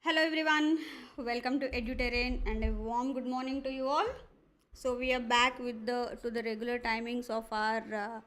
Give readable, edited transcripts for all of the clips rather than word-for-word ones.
Hello everyone, welcome to EduTerrain and a warm good morning to you all. So we are back with the regular timings of our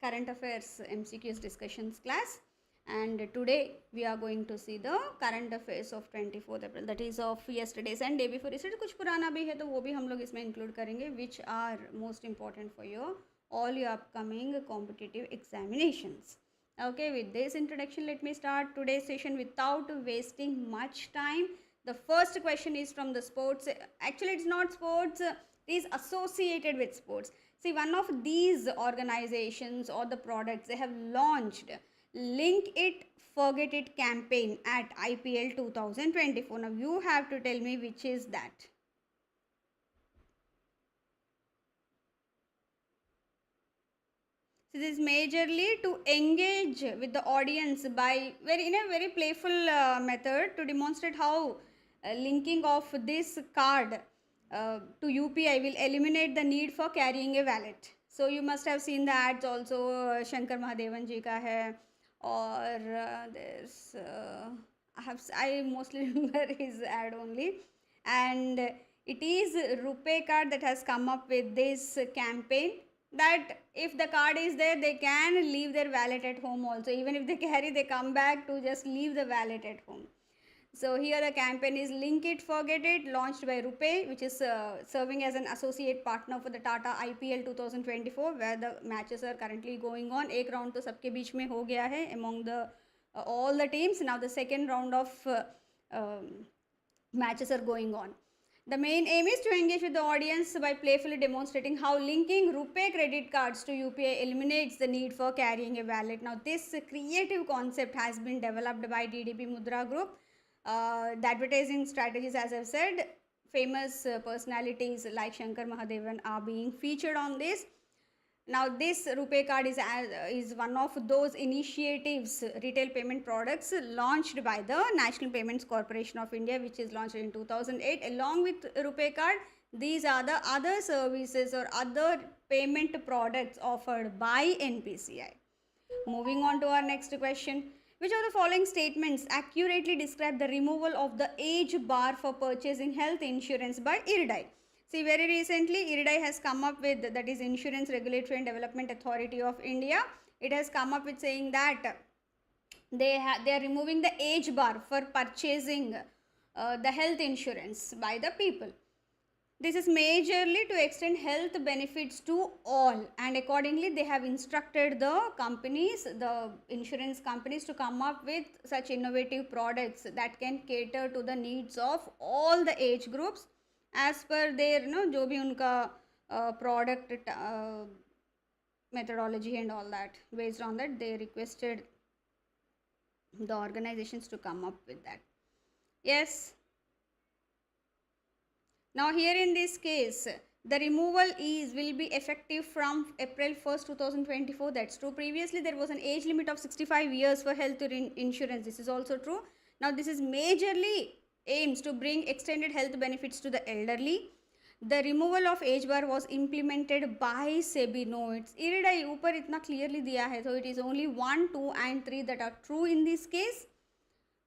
current affairs MCQs discussions class, and today we are going to see the current affairs of 24th April, that is of yesterday's and day before yesterday. कुछ पुराना भी है तो वो भी हम लोग इसमें include करेंगे, which are most important for your all your upcoming competitive examinations. Okay, with this introduction, let me start today's session without wasting much time. The first question is from the sports. Actually, it's not sports, it is associated with sports. See, one of these organizations or the products, they have launched Link It, Forget It campaign at IPL 2024. Now, you have to tell me which is that. So this is majorly to engage with the audience by in a very playful method to demonstrate how linking of this card to UPI will eliminate the need for carrying a wallet. So you must have seen the ads also. Shankar Mahadevan ji ka hai, or there's I mostly remember his ad only, and it is RuPay card that has come up with this campaign, that if the card is there, they can leave their wallet at home also. Even if they carry, they come back to just leave the wallet at home. So here the campaign is Link It, Forget It, launched by RuPay, which is serving as an associate partner for the Tata IPL 2024, where the matches are currently going on. एक round तो सबके बीच में हो गया है among the all the teams. Now the second round of matches are going on. The main aim is to engage with the audience by playfully demonstrating how linking RuPay credit cards to UPI eliminates the need for carrying a wallet. Now, this creative concept has been developed by DDP Mudra Group. The advertising strategies, as I've said, famous personalities like Shankar Mahadevan are being featured on this. Now, this RuPay card is one of those initiatives, retail payment products launched by the National Payments Corporation of India, which is launched in 2008. Along with RuPay card, these are the other services or other payment products offered by NPCI. Moving on to our next question. Which of the following statements accurately describe the removal of the age bar for purchasing health insurance by IRDAI? See, very recently, IRDAI has come up with, that is Insurance Regulatory and Development Authority of India. It has come up with saying that they are removing the age bar for purchasing the health insurance by the people. This is majorly to extend health benefits to all, and accordingly they have instructed the companies, the insurance companies, to come up with such innovative products that can cater to the needs of all the age groups as per their जो भी उनका product methodology and all that. Based on that, they requested the organizations to come up with that. Yes. Now here in this case, the removal will be effective from April 1st, 2024. That's true. Previously, there was an age limit of 65 years for health insurance. This is also true. Now this is majorly aims to bring extended health benefits to the elderly. The removal of age bar was implemented by SEBI. No, it's IRDAI ऊपर इतना clearly दिया है. So it is only 1, 2 and 3 that are true in this case.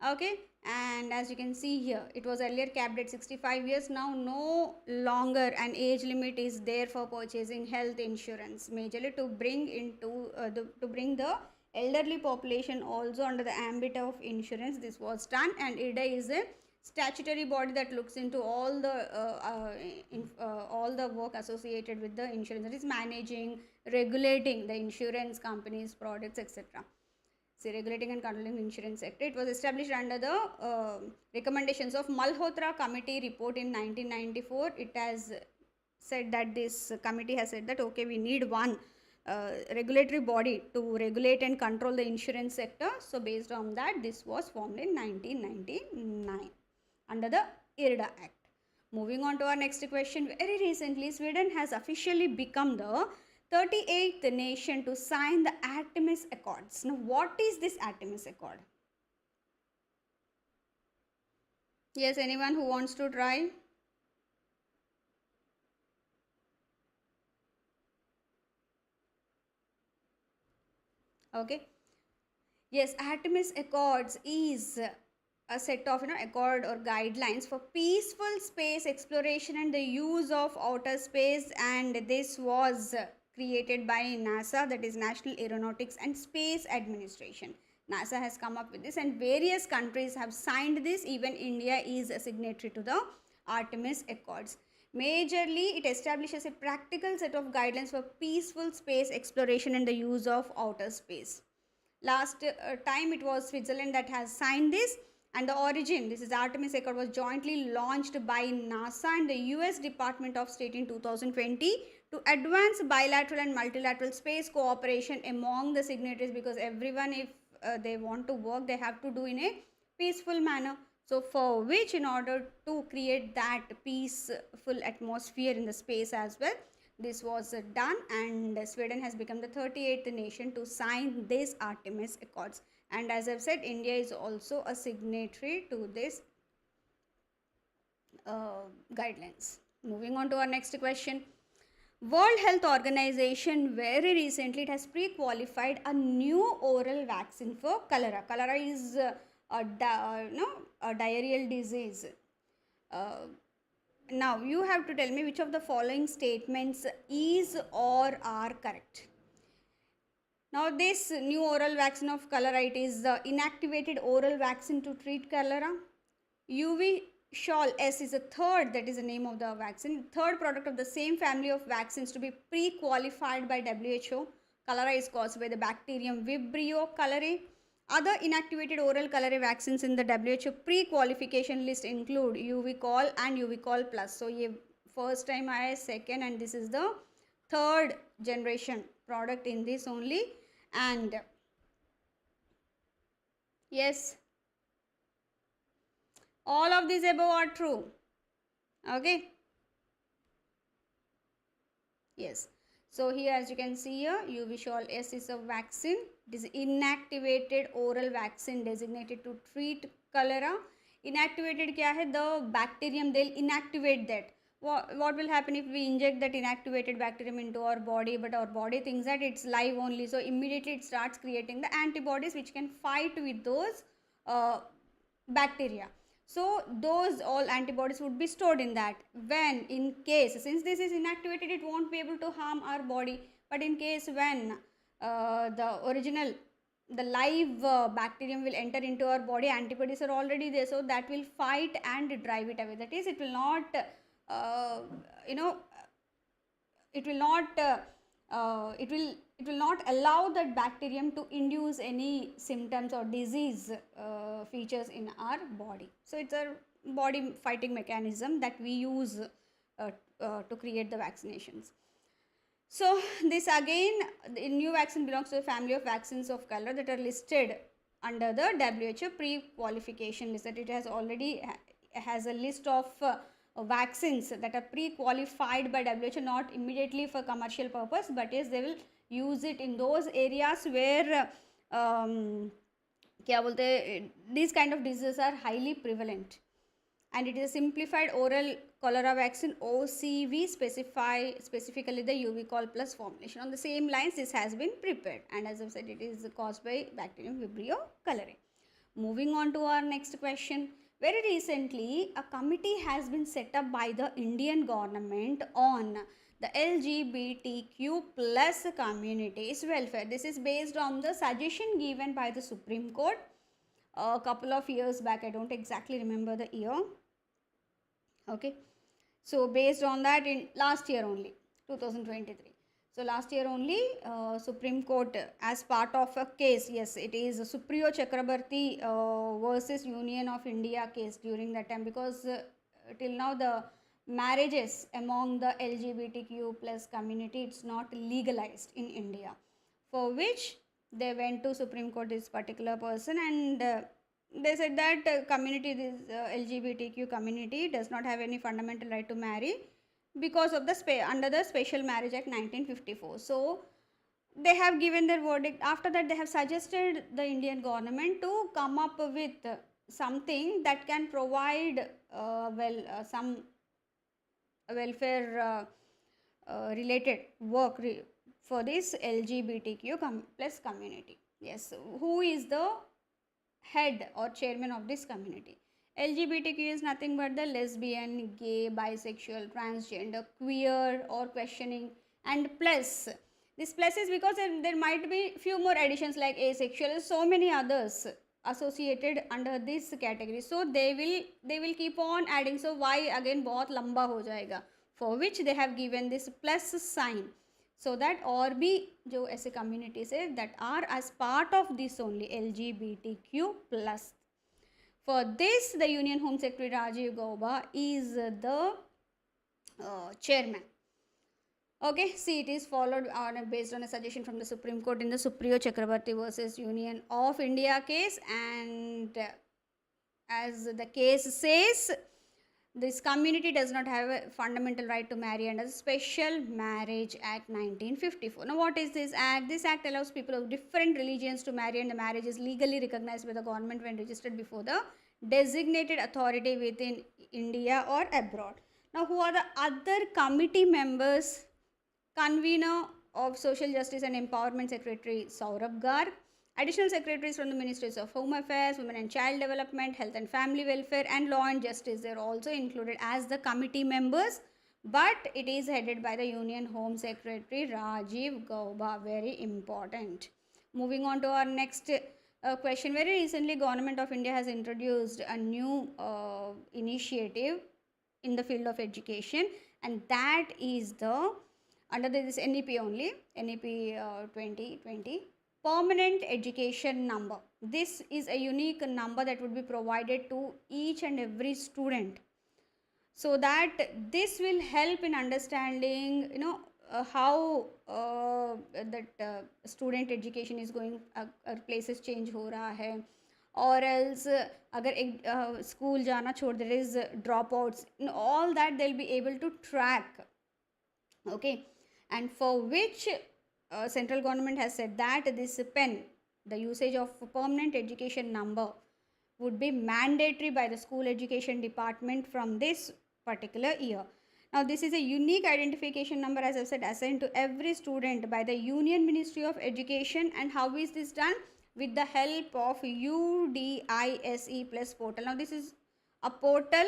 Okay, and as you can see here, it was earlier capped at 65 years. Now no longer an age limit is there for purchasing health insurance, majorly to bring into to bring the elderly population also under the ambit of insurance. This was done, and IRDAI is a statutory body that looks into all the work associated with the insurance, that is managing, regulating the insurance companies, products, etc. See, regulating and controlling the insurance sector. It was established under the recommendations of Malhotra Committee report in 1994. It has said that this committee has said that okay, we need one regulatory body to regulate and control the insurance sector. So based on that, this was formed in 1999 under the IRDA Act. Moving on to our next question. Very recently, Sweden has officially become the 38th nation to sign the Artemis Accords. Now, what is this Artemis Accord? Yes, anyone who wants to try? Okay. Yes, Artemis Accords is a set of accord or guidelines for peaceful space exploration and the use of outer space, and this was created by NASA, that is National Aeronautics and Space Administration. NASA has come up with this and various countries have signed this. Even India is a signatory to the Artemis Accords. Majorly, it establishes a practical set of guidelines for peaceful space exploration and the use of outer space. Last time it was Switzerland that has signed this, and the origin, this is Artemis Accord, was jointly launched by NASA and the US Department of State in 2020 to advance bilateral and multilateral space cooperation among the signatories, because everyone, if they want to work, they have to do in a peaceful manner. So for which, in order to create that peaceful atmosphere in the space as well, this was done, and Sweden has become the 38th nation to sign this Artemis Accords. And as I've said, India is also a signatory to this guidelines. Moving on to our next question. World Health Organization very recently, it has pre-qualified a new oral vaccine for cholera. Cholera is a diarrheal disease. Now you have to tell me which of the following statements is or are correct. Now this new oral vaccine of cholera, it is the inactivated oral vaccine to treat cholera. UV Shawl S is a third, that is the name of the vaccine, third product of the same family of vaccines to be pre-qualified by WHO. Cholera is caused by the bacterium Vibrio cholerae. Other inactivated oral cholera vaccines in the WHO pre-qualification list include UV-Col and UV-Col Plus. So, ये first time आया, second, and this is the third generation product in this only. And yes, all of these above are true. Okay. Yes. So here, as you can see here, UV Shawl S is a vaccine. It is inactivated oral vaccine designated to treat cholera. Inactivated क्या है? The bacterium, they'll inactivate that. What will happen if we inject that inactivated bacterium into our body, but our body thinks that it's live only. So immediately it starts creating the antibodies which can fight with those bacteria. So those all antibodies would be stored in that. When in case, since this is inactivated, it won't be able to harm our body. But in case when the live bacterium will enter into our body, antibodies are already there, so that will fight and drive it away. That is, it will not, it will not allow that bacterium to induce any symptoms or disease features in our body. So it's a body fighting mechanism that we use to create the vaccinations. So this again, the new vaccine belongs to the family of vaccines of cholera that are listed under the WHO pre-qualification list. That it has already has a list of vaccines that are pre-qualified by WHO, not immediately for commercial purpose, but yes, they will use it in those areas where these kind of diseases are highly prevalent. And it is a simplified oral cholera vaccine, OCV, specifically the UV-Col Plus formulation. On the same lines, this has been prepared, and as I said, it is caused by bacterium Vibrio cholerae. Moving on to our next question. Very recently, a committee has been set up by the Indian government on the LGBTQ plus community's welfare. This is based on the suggestion given by the Supreme Court a couple of years back. I don't exactly remember the year. Okay. So based on that, in last year only, 2023. So last year only, Supreme Court, as part of a case, yes, it is Supriyo Chakrabarti versus Union of India case during that time, because till now the marriages among the LGBTQ plus community, it's not legalized in India, for which they went to Supreme Court, this particular person, and they said that community, this LGBTQ community does not have any fundamental right to marry because of the under the Special Marriage Act 1954. So they have given their verdict. After that, they have suggested the Indian government to come up with something that can provide some welfare related work for this LGBTQ plus community. Yes, who is the head or chairman of this community. LGBTQ is nothing but the lesbian, gay, bisexual, transgender, queer or questioning, and plus. This plus is because there might be few more additions like asexual, so many others associated under this category. So they will keep on adding. So why again बहुत लंबा हो जाएगा, for which they have given this plus sign, so that और भी जो ऐसे communities है that are as part of this only LGBTQ plus. For this, the Union Home Secretary Rajiv Gauba is the chairman. Okay, see, it is followed based on a suggestion from the Supreme Court in the Supriyo Chakrabarti versus Union of India case, and as the case says, this community does not have a fundamental right to marry under the Special Marriage Act 1954. Now, what is this act? This act allows people of different religions to marry, and the marriage is legally recognized by the government when registered before the designated authority within India or abroad. Now, who are the other committee members? Convener of Social Justice and Empowerment Secretary Saurabh Garg. Additional secretaries from the Ministries of Home Affairs, Women and Child Development, Health and Family Welfare, and Law and Justice. They are also included as the committee members, but it is headed by the Union Home Secretary Rajiv Gauba. Very important. Moving on to our next question. Very recently, Government of India has introduced a new initiative in the field of education, and that is the under this NEP only, NEP 2020, permanent education number. This is a unique number that would be provided to each and every student, so that this will help in understanding, how that student education is going, places change हो रहा है, or else अगर एक school जाना छोड़, there is dropouts, all that they'll be able to track. Okay, and for which central government has said that this pen, the usage of permanent education number, would be mandatory by the school education department from this particular year. Now, this is a unique identification number, as I said, assigned to every student by the Union Ministry of Education. And how is this done? With the help of UDISE plus portal. Now, this is a portal,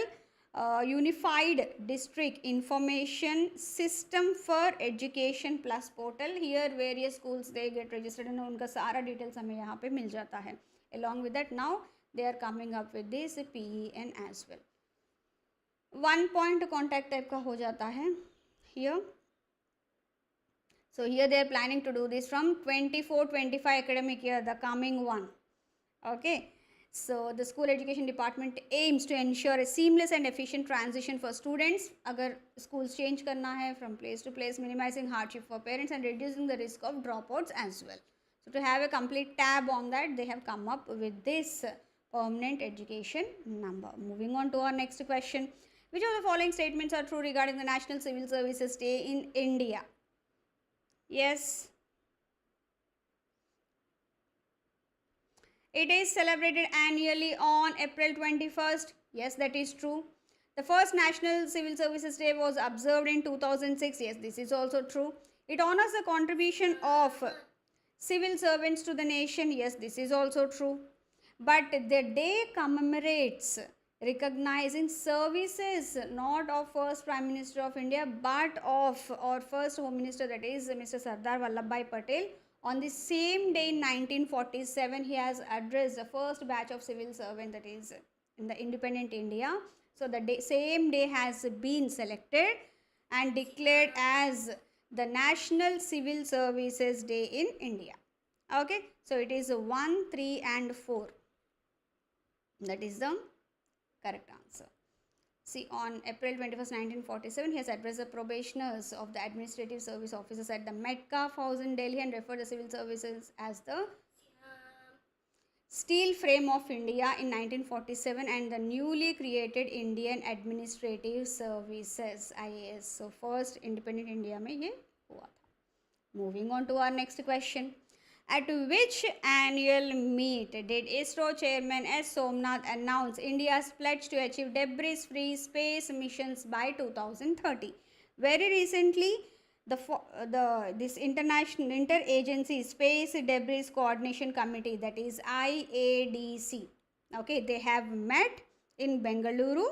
Unified District Information System for Education plus portal. Here various schools they get registered and उनका सारा details हमें यहाँ पे मिल जाता है. Along with that, now they are coming up with this PEN as well. 1 point contact type का हो जाता है here. So here they are planning to do this from 24-25 academic year, the coming one. Okay. So the school education department aims to ensure a seamless and efficient transition for students. अगर schools change करना है from place to place, minimizing hardship for parents and reducing the risk of dropouts as well. So to have a complete tab on that, they have come up with this permanent education number. Moving on to our next question. Which of the following statements are true regarding the National Civil Services Day in India? Yes. It is celebrated annually on April 21st. Yes, that is true. The first National Civil Services Day was observed in 2006. Yes, this is also true. It honors the contribution of civil servants to the nation. Yes, this is also true. But the day commemorates recognizing services not of first Prime Minister of India but of our first Home Minister, that is Mr. Sardar Vallabhbhai Patel. On the same day in 1947, he has addressed the first batch of civil servants, that is in the independent India. So the same day has been selected and declared as the National Civil Services Day in India. Okay, so it is 1, 3 and 4. That is the correct answer. See, on April 21st, 1947, he has addressed the probationers of the Administrative Service Officers at the Metcalfe House in Delhi and referred the civil services as the steel frame of India in 1947 and the newly created Indian Administrative Services IAS. So, first independent India में ये हुआ था. Moving on to our next question. At which annual meet did ISRO Chairman S. Somnath announce India's pledge to achieve debris-free space missions by 2030? Very recently, this international interagency space debris coordination committee, that is IADC, okay, they have met in Bengaluru,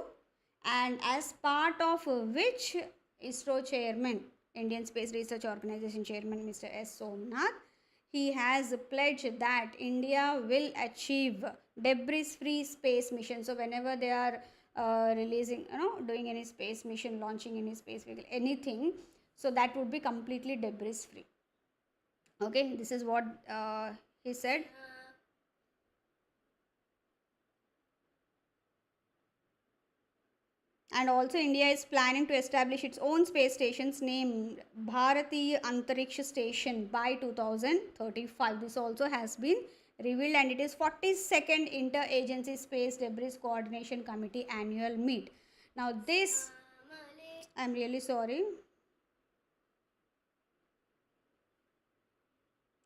and as part of which ISRO chairman, Indian Space Research Organization chairman, Mr. S. Somnath, he has pledged that India will achieve debris-free space mission. So whenever they are releasing, doing any space mission, launching any space vehicle, anything, so that would be completely debris-free. Okay, this is what he said. And also India is planning to establish its own space stations named Bharatiya Antariksha Station by 2035. This also has been revealed, and it is 42nd Interagency Space Debris Coordination Committee annual meet. Now this, I'm really sorry.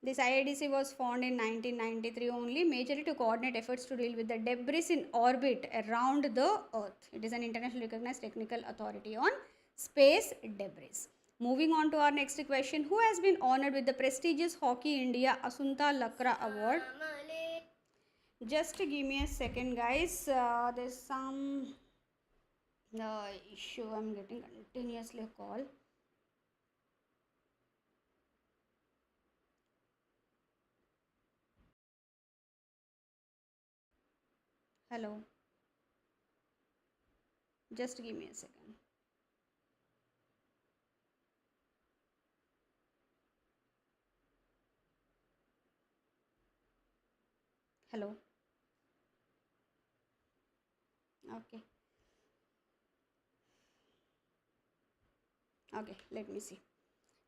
This IADC was formed in 1993 only, majorly to coordinate efforts to deal with the debris in orbit around the Earth. It is an internationally recognized technical authority on space debris. Moving on to our next question. Who has been honored with the prestigious Hockey India Asunta Lakra Award? Just give me a second, guys. There's some issue. I'm getting continuously a call. Hello. Just give me a second. Hello. Okay. Okay, let me see.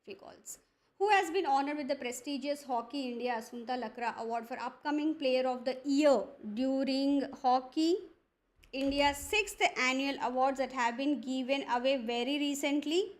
Few calls. Who has been honored with the prestigious Hockey India Asunta Lakra Award for upcoming Player of the Year during Hockey India's 6th annual awards that have been given away very recently?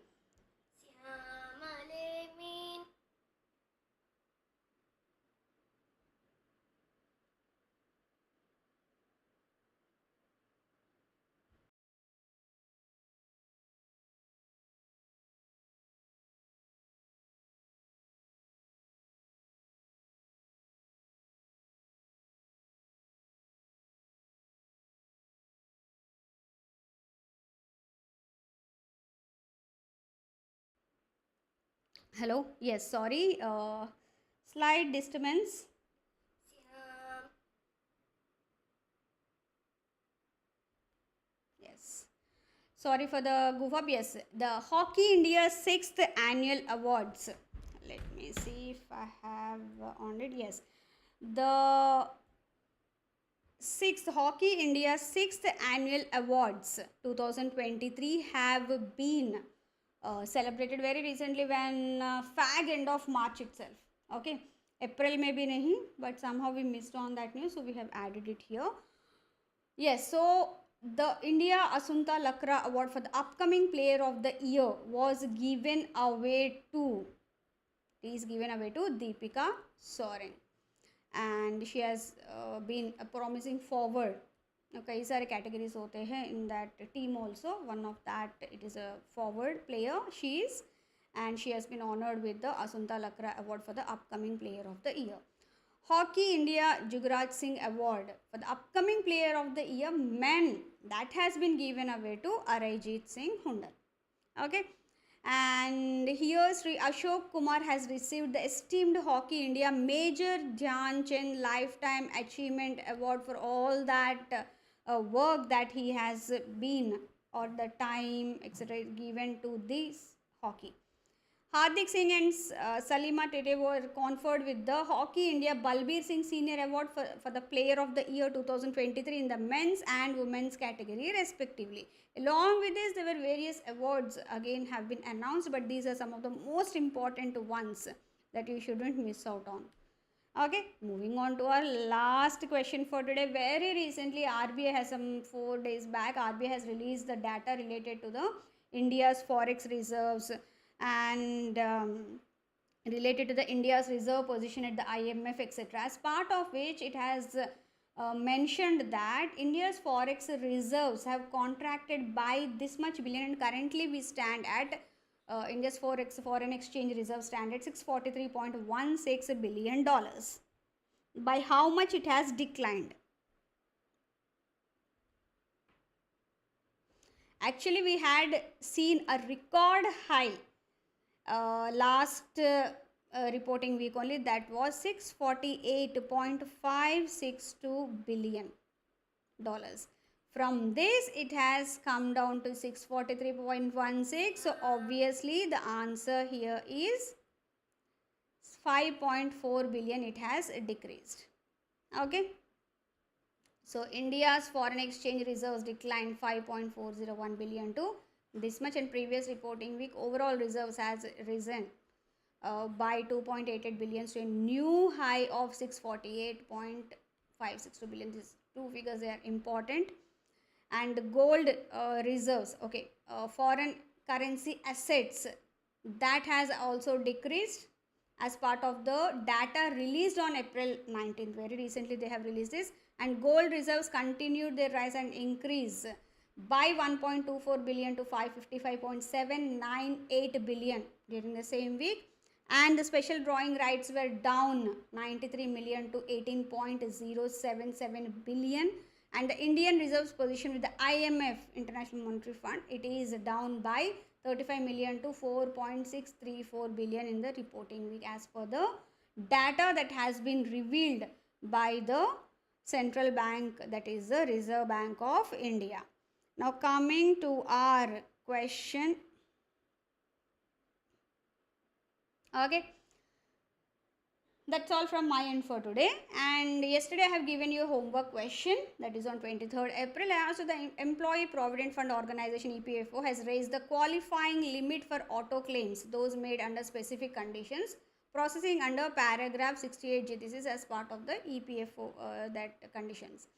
Hello? Yes, sorry. Slight disturbance. Yes. Sorry for the goof up. Yes, the Hockey India 6th annual awards. Let me see if I have on it. Yes. The 6th Hockey India 6th annual awards 2023 have been celebrated very recently when fag end of March itself. Okay, April maybe nahi, but somehow we missed on that news, so we have added it here. Yes, so the India Asunta Lakra Award for the upcoming Player of the Year was given away to Deepika Soren, and she has been a promising forward. कई सारे categories होते हैं in that team also. One of that, it is a forward player, she is, and she has been honored with the Asunta Lakra Award for the upcoming Player of the Year. Hockey India Jugraj Singh Award for the upcoming Player of the Year men, that has been given away to Arayjeet Singh Hundal. Okay, and here Sri Ashok Kumar has received the esteemed Hockey India Major Dhyan Chand Lifetime Achievement Award for all that work that he has been, or the time etc. given to this hockey. Hardik Singh and Salima Tete were conferred with the Hockey India Balbir Singh Senior Award for the Player of the Year 2023 in the men's and women's category respectively. Along with this, there were various awards again have been announced, but these are some of the most important ones that you shouldn't miss out on. Okay, moving on to our last question for today. Very recently, RBI has, some 4 days back, RBI has released the data related to the India's forex reserves and related to the India's reserve position at the IMF etc. As part of which it has mentioned that India's forex reserves have contracted by this much billion, and currently we stand at India's foreign exchange reserve stand at $643.16 billion. By how much it has declined? Actually, we had seen a record high last reporting week only, that was $648.562 billion. From this, it has come down to 643.16. So obviously the answer here is 5.4 billion. It has decreased. Okay. So India's foreign exchange reserves declined 5.401 billion to this much. In previous reporting week, overall reserves has risen by 2.88 billion to a new high of 648.562 billion. These two figures, they are important. And gold reserves, okay, foreign currency assets, that has also decreased as part of the data released on April 19th. Very recently they have released this. And gold reserves continued their rise and increase by 1.24 billion to 555.798 billion during the same week. And the special drawing rights were down 93 million to 18.077 billion. And the Indian reserves position with the IMF, International Monetary Fund, it is down by 35 million to 4.634 billion in the reporting week, as per the data that has been revealed by the central bank, that is the Reserve Bank of India. Now coming to our question. Okay. That's all from my end for today. And yesterday I have given you a homework question, that is on 23rd April. Also, the Employee Provident Fund Organization EPFO has raised the qualifying limit for auto claims, those made under specific conditions, processing under paragraph 68G. This is as part of the EPFO that conditions.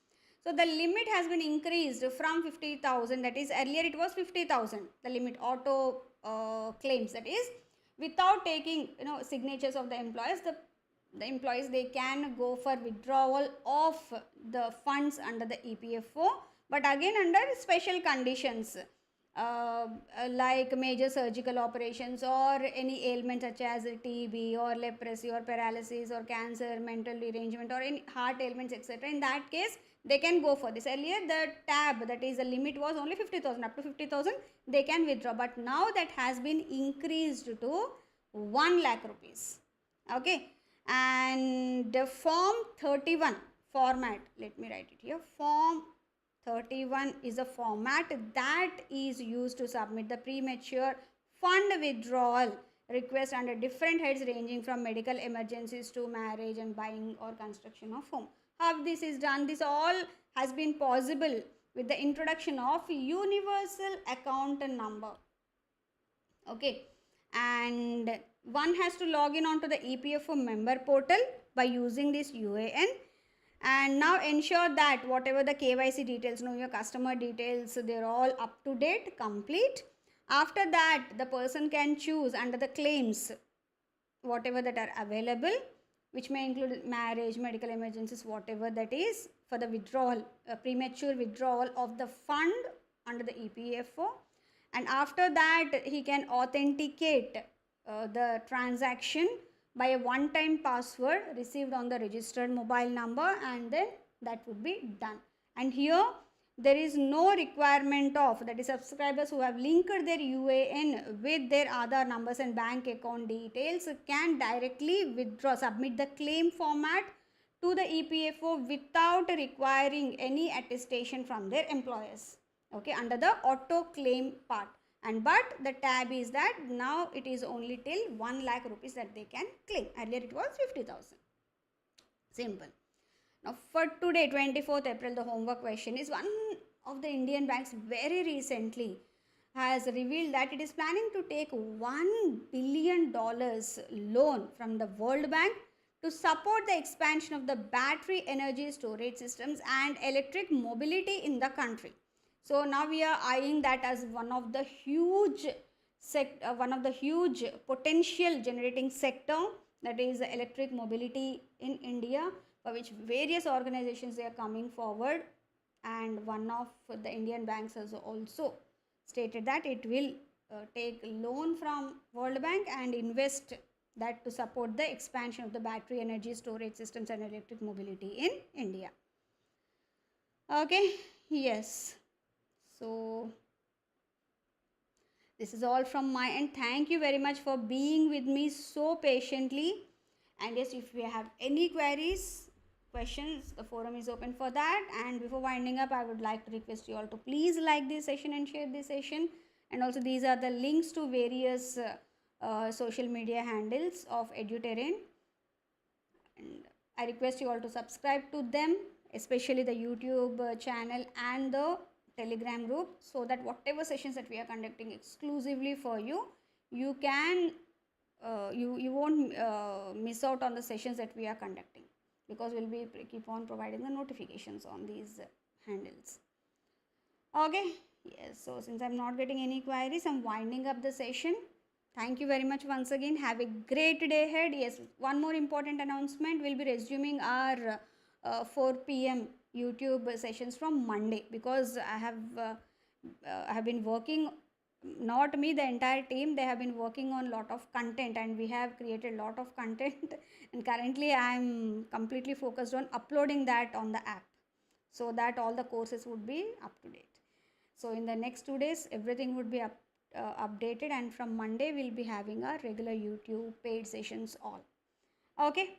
So the limit has been increased from 50,000, that is earlier it was 50,000, the limit auto claims, that is without taking signatures of the employers. The employees, they can go for withdrawal of the funds under the EPFO, but again under special conditions, like major surgical operations or any ailment such as TB or leprosy or paralysis or cancer, mental derangement or any heart ailments, etc. In that case, they can go for this. Earlier the tab, that is the limit, was only 50,000. Up to 50,000 they can withdraw, but now that has been increased to 1 lakh rupees. Okay. And the form 31 format, let me write it here. Form 31 is a format that is used to submit the premature fund withdrawal request under different heads ranging from medical emergencies to marriage and buying or construction of home. How this is done? This all has been possible with the introduction of universal account number. Okay. And one has to log in onto the EPFO member portal by using this UAN, and now ensure that whatever the KYC details, your customer details, they're all up to date, complete. After that, the person can choose under the claims whatever that are available, which may include marriage, medical emergencies, whatever that is, for the withdrawal, premature withdrawal of the fund under the EPFO. And after that, he can authenticate the transaction by a one-time password received on the registered mobile number, and then that would be done. And here there is no requirement of, that is subscribers who have linked their UAN with their Aadhaar numbers and bank account details can directly withdraw, submit the claim format to the EPFO without requiring any attestation from their employers. Okay, under the auto claim part. And but the tab is that now it is only till 1 lakh rupees that they can claim. Earlier it was 50,000. Simple. Now for today, 24th April, the homework question is, one of the Indian banks very recently has revealed that it is planning to take $1 billion loan from the World Bank to support the expansion of the battery energy storage systems and electric mobility in the country. So now we are eyeing that as one of the huge potential generating sector, that is electric mobility in India, for which various organizations they are coming forward, and one of the Indian banks has also stated that it will take loan from World Bank and invest that to support the expansion of the battery energy storage systems and electric mobility in India. Okay, yes. So this is all from my end. Thank you very much for being with me so patiently. And yes, if you have any queries, questions, the forum is open for that. And before winding up, I would like to request you all to please like this session and share this session. And also these are the links to various social media handles of Edutarian. And I request you all to subscribe to them, especially the YouTube channel and the Telegram group, so that whatever sessions that we are conducting exclusively for you, you can you won't miss out on the sessions that we are conducting, because we'll be keep on providing the notifications on these handles. Okay, yes, so since I'm not getting any queries, I'm winding up the session. Thank you very much once again. Have a great day ahead. Yes, one more important announcement. We'll be resuming our 4 p.m. YouTube sessions from Monday, because I have been working, not me, the entire team, they have been working on lot of content, and we have created lot of content and currently I am completely focused on uploading that on the app, so that all the courses would be up to date. So in the next 2 days everything would be updated, and from Monday we'll be having our regular YouTube paid sessions all. Okay,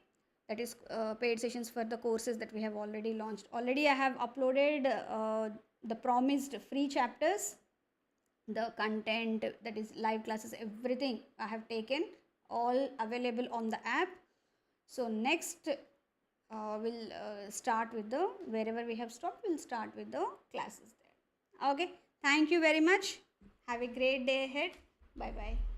that is paid sessions for the courses that we have already launched. Already I have uploaded the promised free chapters, the content, that is live classes, everything I have taken, all available on the app. So next we'll start with the, wherever we have stopped, we'll start with the classes there. Okay, thank you very much. Have a great day ahead. Bye bye.